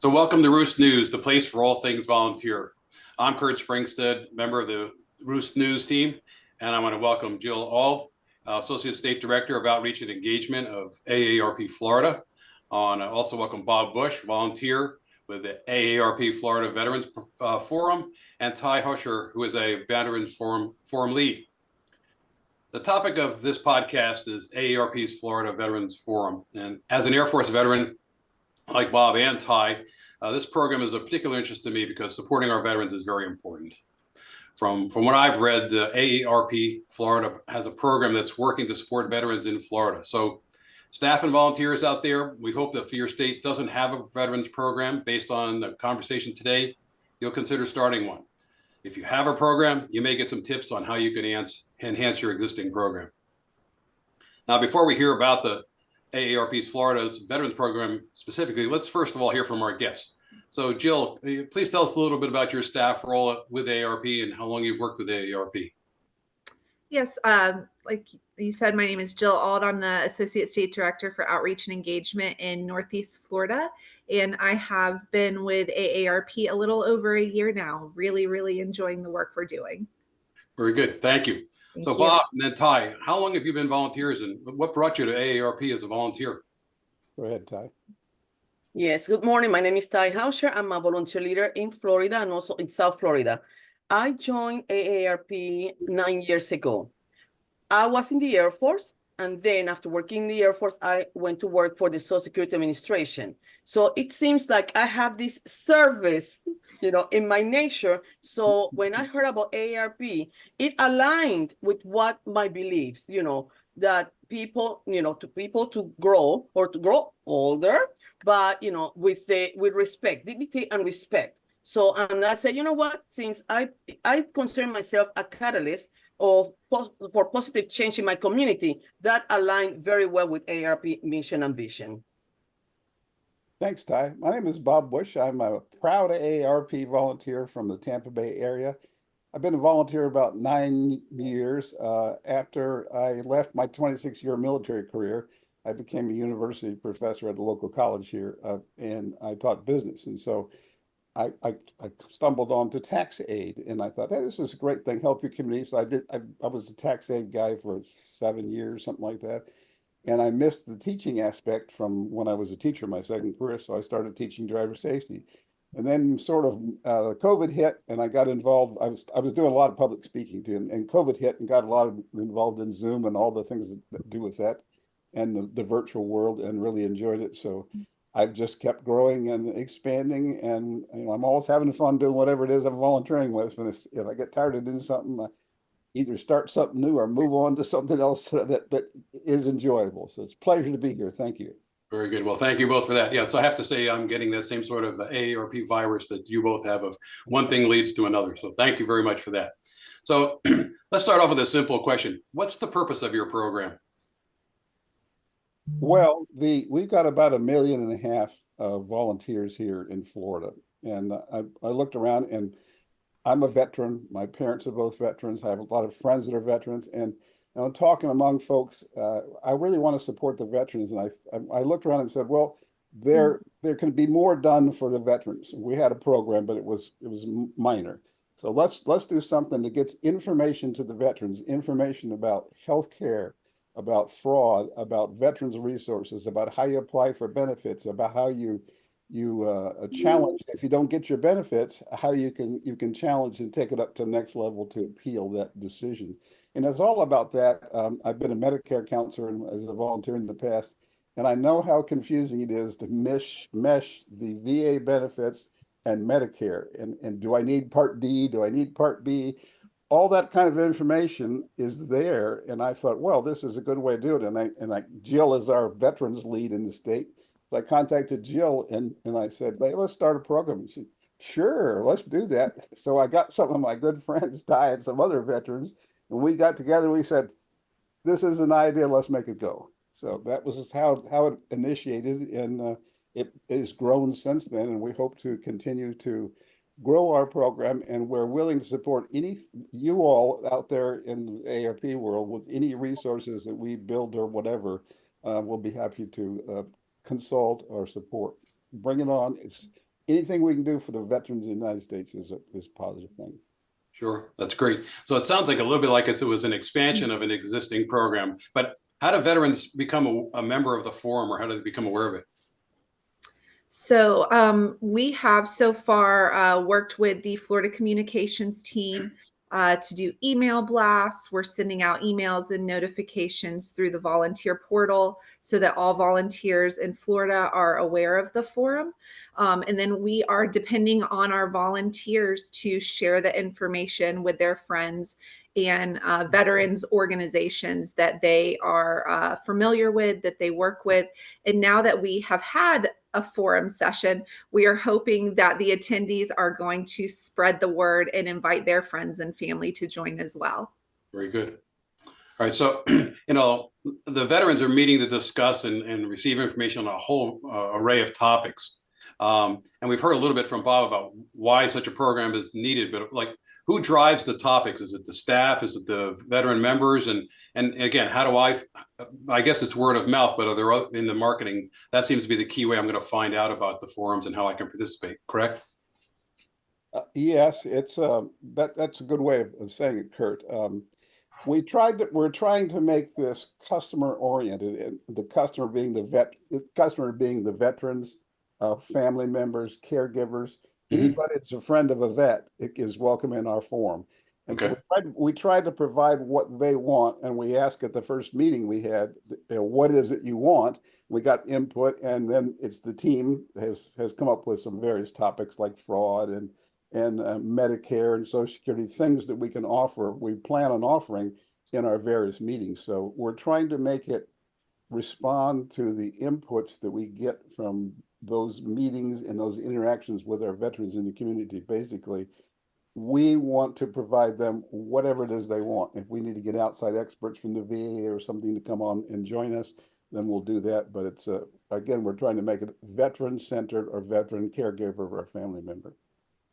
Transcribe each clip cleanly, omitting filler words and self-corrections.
So welcome to Roost News, the place for all things volunteer. I'm Kurt Springstead, member of the Roost News team, and I want to welcome Jill Auld, Associate State Director of Outreach and Engagement of AARP Florida. I want to also welcome Bob Busch, volunteer with the AARP Florida Veterans Forum, and Ty Hausheer, who is a Veterans Forum lead. The topic of this podcast is AARP's Florida Veterans Forum. And as an Air Force veteran, like Bob and Ty, this program is of particular interest to me because supporting our veterans is very important. From what I've read, the AARP Florida has a program that's working to support veterans in Florida. So staff and volunteers out there, we hope that if your state doesn't have a veterans program, based on the conversation today, you'll consider starting one. If you have a program, you may get some tips on how you can enhance your existing program. Now, before we hear about the AARP's Florida's Veterans Program specifically, let's first of all hear from our guests. So Jill, please tell us a little bit about your staff role with AARP and how long you've worked with AARP. Yes, like you said, my name is Jill Auld. I'm the Associate State Director for Outreach and Engagement in Northeast Florida, and I have been with AARP a little over a year now, really enjoying the work we're doing. Very good, thank you. Thank you. Bob and then Ty, how long have you been volunteers and what brought you to AARP as a volunteer? Go ahead, Ty. Yes, good morning. My name is Ty Hausheer. I'm a volunteer leader in Florida and also in South Florida. I joined AARP 9 years ago. I was in the Air Force, and then after working in the Air Force, I went to work for the Social Security Administration. So it seems like I have this service, in my nature. So when I heard about AARP, it aligned with what my beliefs, that people, to grow or to grow older, but, with respect, dignity and respect. So, and I said, you know what, since I consider myself a catalyst for positive change in my community, that aligned very well with AARP mission and vision. Thanks, Ty. My name is Bob Busch. I'm a proud AARP volunteer from the Tampa Bay area. I've been a volunteer about 9 years. After I left my 26-year military career, I became a university professor at a local college here, and I taught business. And so I stumbled onto tax aid, and I thought, hey, this is a great thing, help your community. So I was a tax aid guy for 7 years, something like that. And I missed the teaching aspect from when I was a teacher, my second career. So I started teaching driver safety. And then sort of COVID hit, and I got involved. I was doing a lot of public speaking too, and COVID hit and got a lot involved in Zoom and all the things that do with that and the virtual world, and really enjoyed it. So I've just kept growing and expanding, and I'm always having fun doing whatever it is I'm volunteering with. And if I get tired of doing something, I either start something new or move on to something else that is enjoyable. So it's a pleasure to be here. Thank you. Very good. Well, thank you both for that. Yeah, so I have to say I'm getting that same sort of AARP virus that you both have of one thing leads to another. So thank you very much for that. So let's start off with a simple question. What's the purpose of your program? Well, we've got about 1.5 million volunteers here in Florida. And I looked around, and I'm a veteran. My parents are both veterans. I have a lot of friends that are veterans. And I'm talking among folks, I really want to support the veterans. And I looked around and said, well, there can be more done for the veterans. We had a program, but it was minor. So let's do something that gets information to the veterans, information about healthcare, about fraud, about veterans resources, about how you apply for benefits, about how you challenge if you don't get your benefits, how you can challenge and take it up to the next level to appeal that decision. And it's all about that. I've been a Medicare counselor as a volunteer in the past, and I know how confusing it is to mesh the VA benefits and Medicare. And do I need Part D? Do I need Part B? All that kind of information is there. And I thought, well, this is a good way to do it. And Jill is our veterans lead in the state. So I contacted Jill and I said, hey, let's start a program. And she said, sure, let's do that. So I got some of my good friends, Ty, and some other veterans, and we got together. We said, this is an idea, let's make it go. So that was how it initiated, and it has grown since then. And we hope to continue to grow our program, and we're willing to support you all out there in the AARP world with any resources that we build or whatever. We'll be happy to consult or support. Bring it on. anything we can do for the veterans of the United States is a positive thing. Sure, that's great. So it sounds like a little bit like it was an expansion of an existing program. But how do veterans become a member of the forum, or how do they become aware of it? So we have so far worked with the Florida communications team to do email blasts. We're sending out emails and notifications through the volunteer portal so that all volunteers in Florida are aware of the forum. And then we are depending on our volunteers to share the information with their friends and veterans organizations that they are familiar with, that they work with. And now that we have had a forum session, we are hoping that the attendees are going to spread the word and invite their friends and family to join as well. Very good. All right, so the veterans are meeting to discuss and receive information on a whole array of topics. And we've heard a little bit from Bob about why such a program is needed, but like, who drives the topics? Is it the staff? Is it the veteran members? And again, how do I guess it's word of mouth, but are there in the marketing? That seems to be the key way I'm going to find out about the forums and how I can participate, correct? Yes, it's that's a good way of saying it, Kurt. We're trying to make this customer oriented, and the customer being the veterans, family members, caregivers. Anybody that's a friend of a vet is welcome in our forum. And Okay. so we tried to provide what they want, and we asked at the first meeting we had, what is it you want? We got input, and then it's the team has come up with some various topics like fraud and Medicare and Social Security, things that we can offer, we plan on offering in our various meetings. So we're trying to make it respond to the inputs that we get from those meetings and those interactions with our veterans in the community. Basically, we want to provide them whatever it is they want. If we need to get outside experts from the VA or something to come on and join us, then we'll do that. But it's again, we're trying to make it veteran-centered or veteran caregiver of our family member.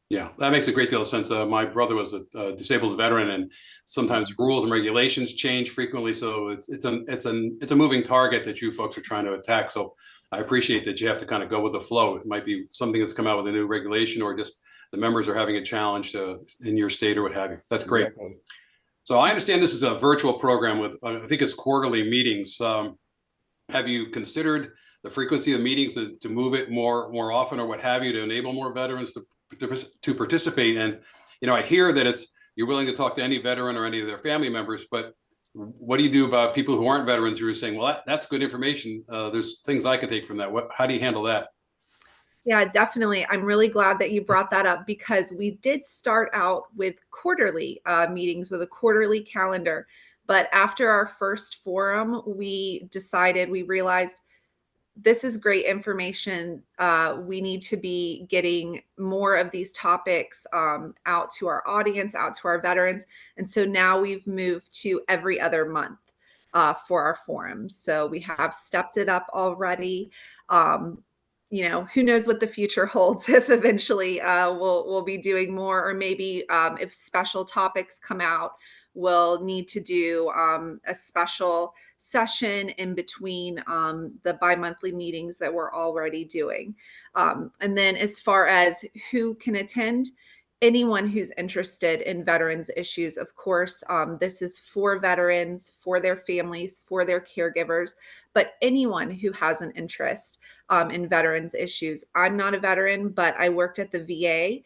Yeah, that makes a great deal of sense. My brother was a disabled veteran, and sometimes rules and regulations change frequently. So it's a moving target that you folks are trying to attack. So I appreciate that you have to kind of go with the flow. It might be something that's come out with a new regulation, or just the members are having a challenge in your state or what have you. That's great. Exactly. So I understand this is a virtual program with I think it's quarterly meetings. Have you considered the frequency of meetings to move it more often, or what have you, to enable more veterans to participate? And I hear that you're willing to talk to any veteran or any of their family members, but what do you do about people who aren't veterans who are saying, well, that's good information, there's things I could take from that? How do you handle that? Yeah, definitely. I'm really glad that you brought that up, because we did start out with quarterly meetings with a quarterly calendar. But after our first forum, we realized this is great information. We need to be getting more of these topics out to our audience, out to our veterans. And so now we've moved to every other month for our forums. So we have stepped it up already. Who knows what the future holds, if eventually we'll be doing more, or maybe if special topics come out, we'll need to do a special session in between the bi-monthly meetings that we're already doing. And then as far as who can attend, anyone who's interested in veterans issues, of course, this is for veterans, for their families, for their caregivers, but anyone who has an interest in veterans issues. I'm not a veteran, but I worked at the VA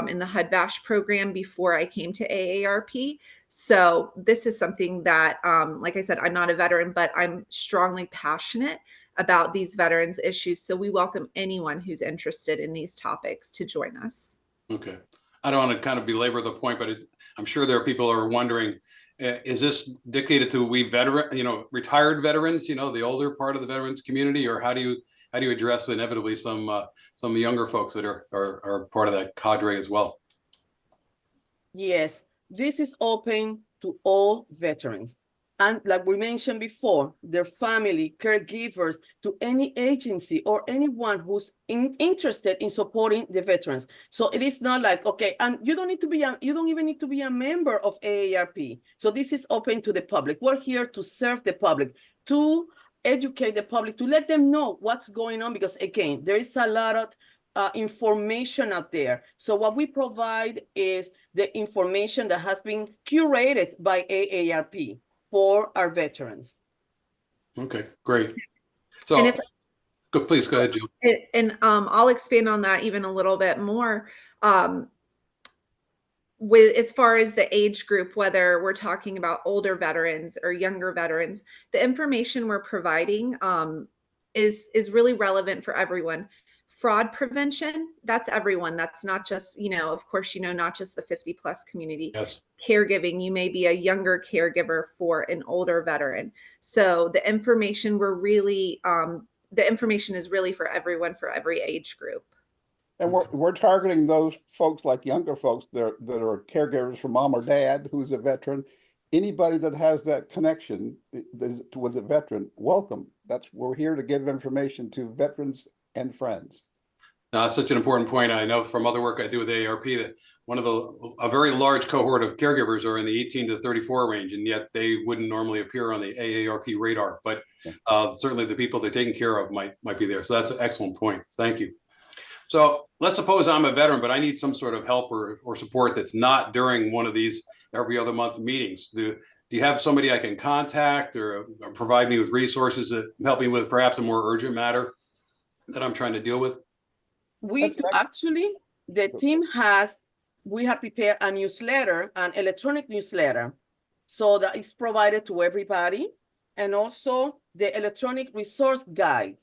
in the HUD-VASH program before I came to AARP. So this is something that, like I said, I'm not a veteran, but I'm strongly passionate about these veterans issues. So we welcome anyone who's interested in these topics to join us. Okay. I don't want to kind of belabor the point, but I'm sure there are people who are wondering, is this dictated to retired veterans, the older part of the veterans community, or how do you address inevitably some younger folks that are part of that cadre as well? Yes, this is open to all veterans. And like we mentioned before, their family, caregivers, to any agency or anyone who's interested in supporting the veterans. So it is not like, okay, and you don't even need to be a member of AARP. So this is open to the public. We're here to serve the public, to educate the public, to let them know what's going on, because again, there is a lot information out there. So what we provide is the information that has been curated by AARP for our veterans. Okay, great. And So if please go ahead, Jill. I'll expand on that even a little bit more. With as far as the age group, whether we're talking about older veterans or younger veterans, the information we're providing is really relevant for everyone. Fraud prevention, that's everyone. That's not just, of course, not just the 50+ community. Yes. Caregiving, you may be a younger caregiver for an older veteran. So the information the information is really for everyone, for every age group. And we're targeting those folks, like younger folks that are caregivers for mom or dad who's a veteran. Anybody that has that connection with a veteran, welcome. We're here to give information to veterans and friends. That's such an important point. I know from other work I do with AARP that a very large cohort of caregivers are in the 18 to 34 range, and yet they wouldn't normally appear on the AARP radar. But certainly the people they're taking care of might be there. So that's an excellent point. Thank you. So let's suppose I'm a veteran, but I need some sort of help or support that's not during one of these every other month meetings. Do you have somebody I can contact or provide me with resources that help me with perhaps a more urgent matter that I'm trying to deal with? We do actually, we have prepared a newsletter, an electronic newsletter, so that is provided to everybody, and also the electronic resource guide.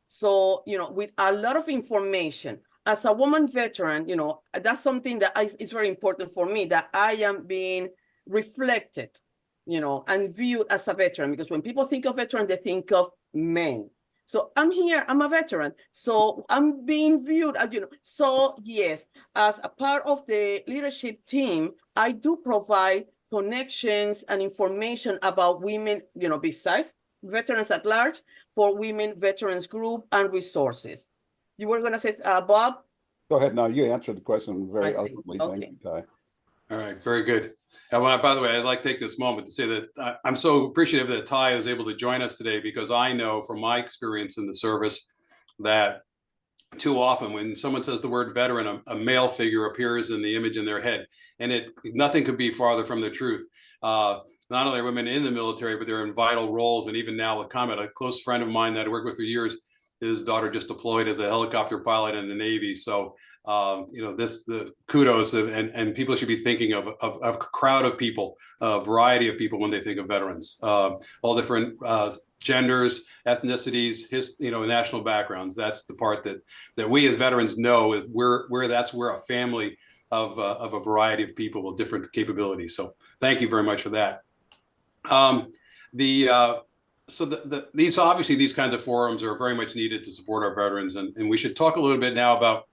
So, with a lot of information. As a woman veteran, that's something that is very important for me, that I am being reflected, and viewed as a veteran, because when people think of veteran, they think of men. So I'm here, I'm a veteran. So I'm being viewed as, so yes, as a part of the leadership team, I do provide connections and information about women, besides veterans at large, for women veterans group and resources. You were going to say, Bob? Go ahead. Now you answered the question very eloquently. Okay. Thank you, Ty. All right, very good. And by the way, I'd like to take this moment to say that I'm so appreciative that Ty is able to join us today, because I know from my experience in the service that too often when someone says the word veteran, a male figure appears in the image in their head, and nothing could be farther from the truth. Not only are women in the military, but they're in vital roles. And even now, a close friend of mine that I worked with for years, his daughter just deployed as a helicopter pilot in the Navy. So, the kudos and people should be thinking of a crowd of people, a variety of people when they think of veterans, all different genders, ethnicities, national backgrounds. That's the part that we as veterans know is we're a family of a variety of people with different capabilities. So thank you very much for that. These kinds of forums are very much needed to support our veterans, and we should talk a little bit now about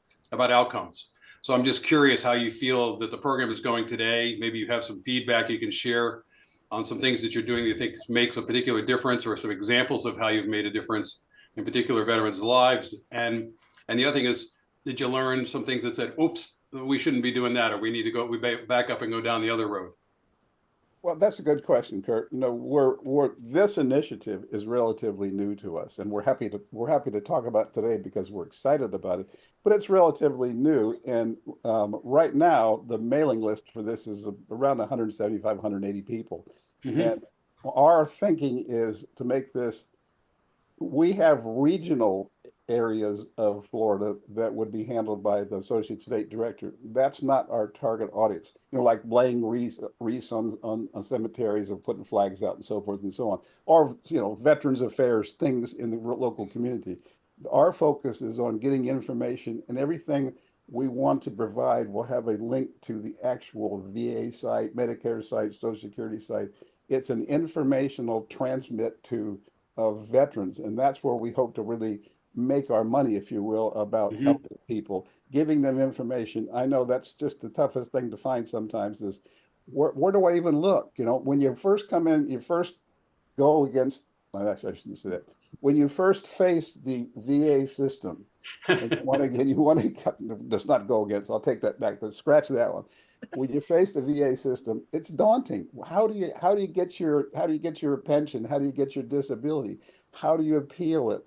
outcomes. So I'm just curious how you feel that the program is going today. Maybe you have some feedback you can share on some things that you're doing that you think makes a particular difference, or some examples of how you've made a difference in particular veterans' lives. And the other thing is, did you learn some things that said, oops, we shouldn't be doing that, or we need to back up and go down the other road? Well, that's a good question, Kurt. This initiative is relatively new to us, and we're happy to talk about it today because we're excited about it. But it's relatively new, and right now the mailing list for this is around 175, 180 people. Mm-hmm. And our thinking is to make this. We have regional areas of Florida that would be handled by the associate state director. That's not our target audience. Like laying wreaths on cemeteries or putting flags out and so forth and so on, or veterans affairs, things in the local community. Our focus is on getting information, and everything we want to provide will have a link to the actual VA site, Medicare site, Social Security site. It's an informational transmit to veterans, and that's where we hope to really make our money, if you will, about mm-hmm. helping people, giving them information. I know that's just the toughest thing to find sometimes is where do I even look? When you first come in, you first go against, well, actually, I shouldn't say that. When you first face the VA system, and you want to let's not go against, I'll take that back, let's scratch that one. When you face the VA system, it's daunting. How do you get your pension? How do you get your disability? How do you appeal it?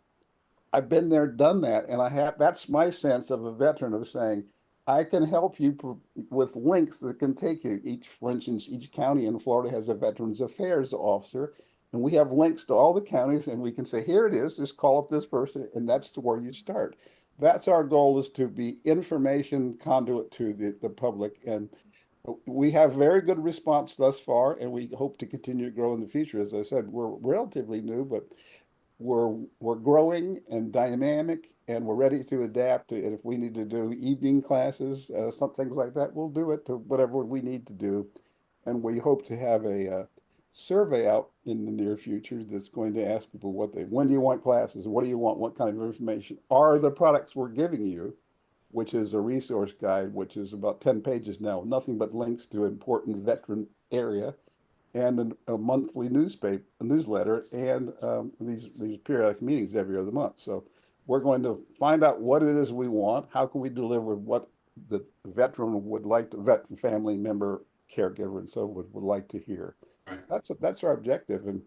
I've been there, done that, and that's my sense of a veteran of saying, I can help you with links that can take you. For instance, each county in Florida has a Veterans Affairs officer, and we have links to all the counties, and we can say, here it is, just call up this person, and that's where you start. That's our goal, is to be information conduit to the public, and we have very good response thus far, and we hope to continue to grow in the future. As I said, we're relatively new, but we're growing and dynamic, and we're ready to adapt. And if we need to do evening classes, some things like that, we'll do it to whatever we need to do. And we hope to have a survey out in the near future that's going to ask people when do you want classes? What do you want? What kind of information are the products we're giving you? Which is a resource guide, which is about 10 pages now, nothing but links to important veteran area, and a monthly newsletter, and these periodic meetings every other month. So we're going to find out what it is we want. How can we deliver what the veteran would like, the veteran family member, caregiver, and so would like to hear. Right. That's our objective. And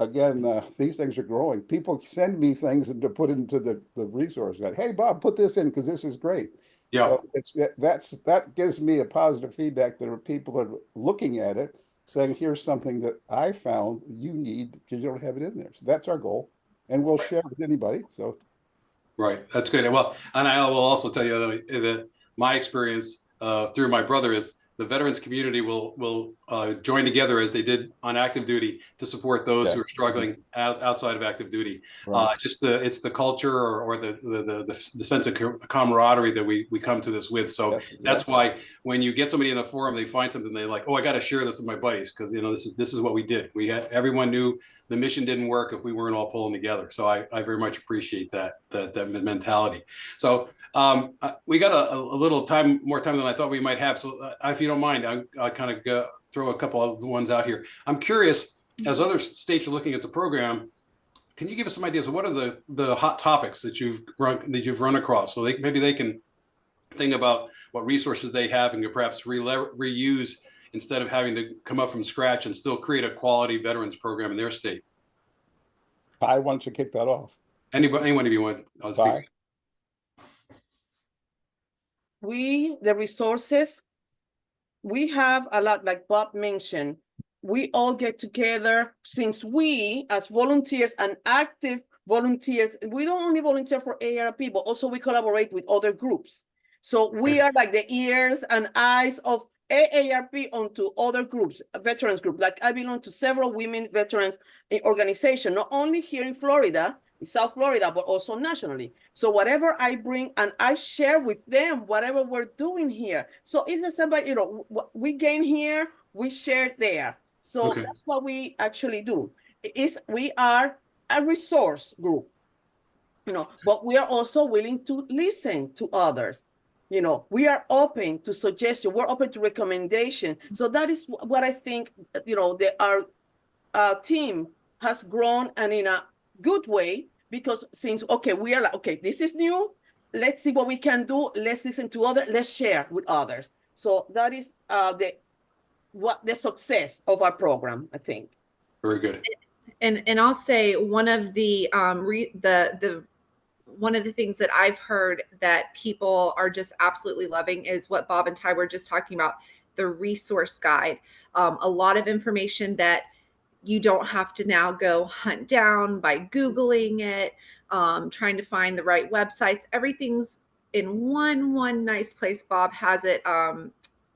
again, these things are growing. People send me things to put into the resource guide. Hey, Bob, put this in because this is great. Yeah. So that gives me a positive feedback. There are people that are looking at it, saying, here's something that I found you need because you don't have it in there. So that's our goal, and we'll share with anybody. So, right, that's good. Well, and I will also tell you that my experience through my brother is the veterans community will join together as they did on active duty to support those who are struggling outside of active duty. Right. It's the culture or the sense of camaraderie that we come to this with. So that's why when you get somebody in the forum, they find something they like, oh, I got to share this with my buddies because this is what we did. Everyone knew the mission didn't work if we weren't all pulling together. So I very much appreciate that mentality. So we got a little more time than I thought we might have. So if you don't mind, I'll kind of throw a couple of ones out here. I'm curious, as other states are looking at the program, can you give us some ideas of what are the hot topics that you've run across, so maybe they can think about what resources they have and could perhaps reuse instead of having to come up from scratch and still create a quality veterans program in their state. Why don't you kick that off? Anyone of you want? I'll speak. The resources, we have a lot, like Bob mentioned. We all get together, since we, as volunteers and active volunteers, we don't only volunteer for AARP, but also we collaborate with other groups. So we are like the ears and eyes of AARP onto other groups, veterans group. Like I belong to several women veterans organizations, not only here in Florida, in South Florida, but also nationally. So whatever I bring and I share with them, whatever we're doing here. So if there's somebody, what we gain here, we share there. So that's what we actually do. We are a resource group, but we are also willing to listen to others. We are open to suggestion. We're open to recommendation. So that is what I think, our team has grown, and in a good way, because since, we are like, this is new. Let's see what we can do. Let's listen to others. Let's share with others. So that is the success of our program, I think. Very good. And I'll say one of the one of the things that I've heard that people are just absolutely loving is what Bob and Ty were just talking about, the resource guide. A lot of information that you don't have to now go hunt down by Googling it, trying to find the right websites. Everything's in one nice place. Bob has it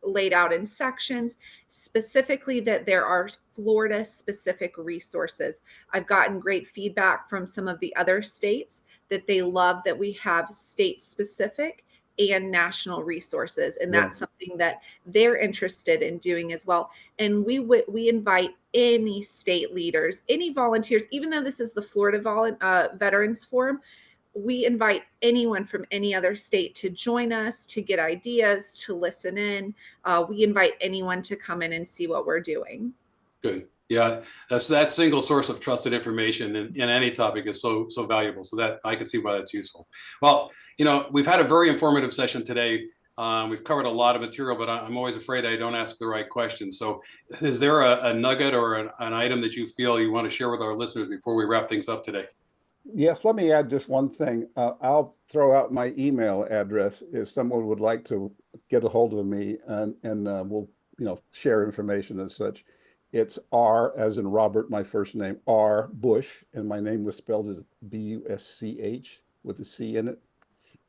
laid out in sections, specifically that there are Florida specific resources. I've gotten great feedback from some of the other states that they love that we have state specific and national resources, and that's something that they're interested in doing as well. And we invite any state leaders, any volunteers, even though this is the Florida Veterans Forum, we invite anyone from any other state to join us, to get ideas, to listen in. We invite anyone to come in and see what we're doing. Good. Yeah, that single source of trusted information in any topic is so valuable. So that I can see why that's useful. Well, we've had a very informative session today. We've covered a lot of material, but I'm always afraid I don't ask the right questions. So is there a nugget or an item that you feel you want to share with our listeners before we wrap things up today? Yes, let me add just one thing. I'll throw out my email address if someone would like to get a hold of me, and we'll share information and such. It's R as in Robert, my first name, R Busch, and my name was spelled as Busch with a C in it,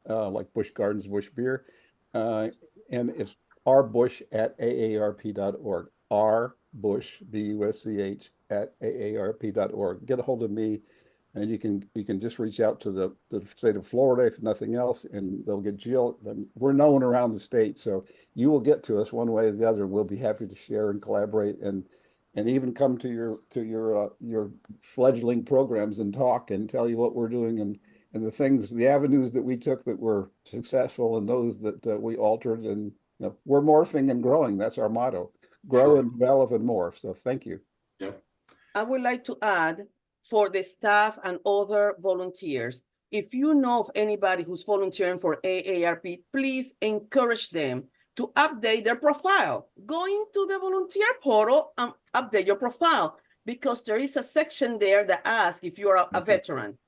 like Busch Gardens, Busch Beer. And it's rbush@aarp.org. R Busch, Busch @aarp.org. Get a hold of me, and you can just reach out to the state of Florida if nothing else, and they'll get Jill. We're known around the state, so you will get to us one way or the other. We'll be happy to share and collaborate, and even come to your fledgling programs and talk and tell you what we're doing, and the avenues that we took that were successful, and those that we altered, and we're morphing and growing. That's our motto: grow and develop and morph. So thank you. Yep. I would like to add, for the staff and other volunteers, if you know of anybody who's volunteering for AARP, please encourage them to update their profile. Go into the volunteer portal and update your profile, because there is a section there that asks if you are a veteran,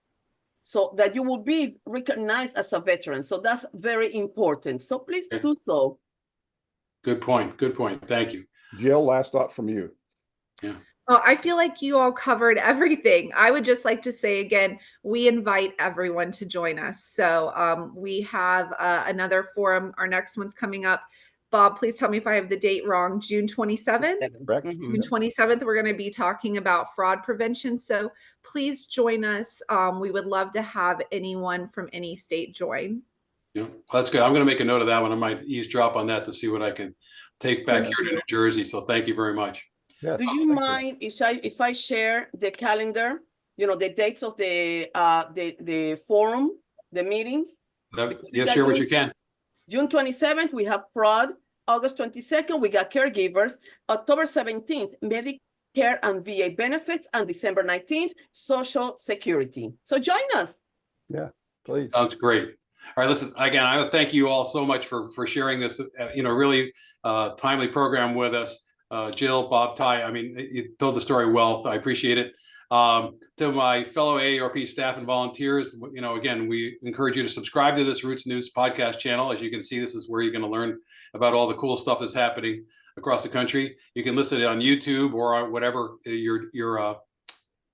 so that you will be recognized as a veteran. So that's very important. So please do so. Good point. Good point. Thank you. Jill, last thought from you. Yeah. Well, I feel like you all covered everything. I would just like to say again, we invite everyone to join us. So we have another forum. Our next one's coming up. Bob, please tell me if I have the date wrong. June 27th. Correct. June 27th, we're going to be talking about fraud prevention. So please join us. We would love to have anyone from any state join. Yeah, that's good. I'm going to make a note of that one. I might eavesdrop on that to see what I can take back here to New Jersey. So thank you very much. Yes, do you mind if I share the calendar, the dates of the forum, the meetings? Yeah, share what you can. June 27th, we have fraud. August 22nd, we got caregivers. October 17th, Medicare and VA benefits. And December 19th, Social Security. So join us. Yeah, please. Sounds great. All right, listen, again, I thank you all so much for sharing this, really timely program with us. Jill, Bob, Ty, I mean, you told the story well. I appreciate it. To my fellow AARP staff and volunteers, again, we encourage you to subscribe to this Roots News podcast channel. As you can see, this is where you're going to learn about all the cool stuff that's happening across the country. You can listen to it on YouTube or on whatever your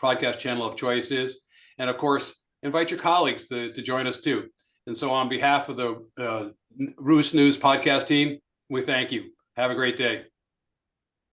podcast channel of choice is. And of course, invite your colleagues to join us too. And so on behalf of the Roots News podcast team, we thank you. Have a great day.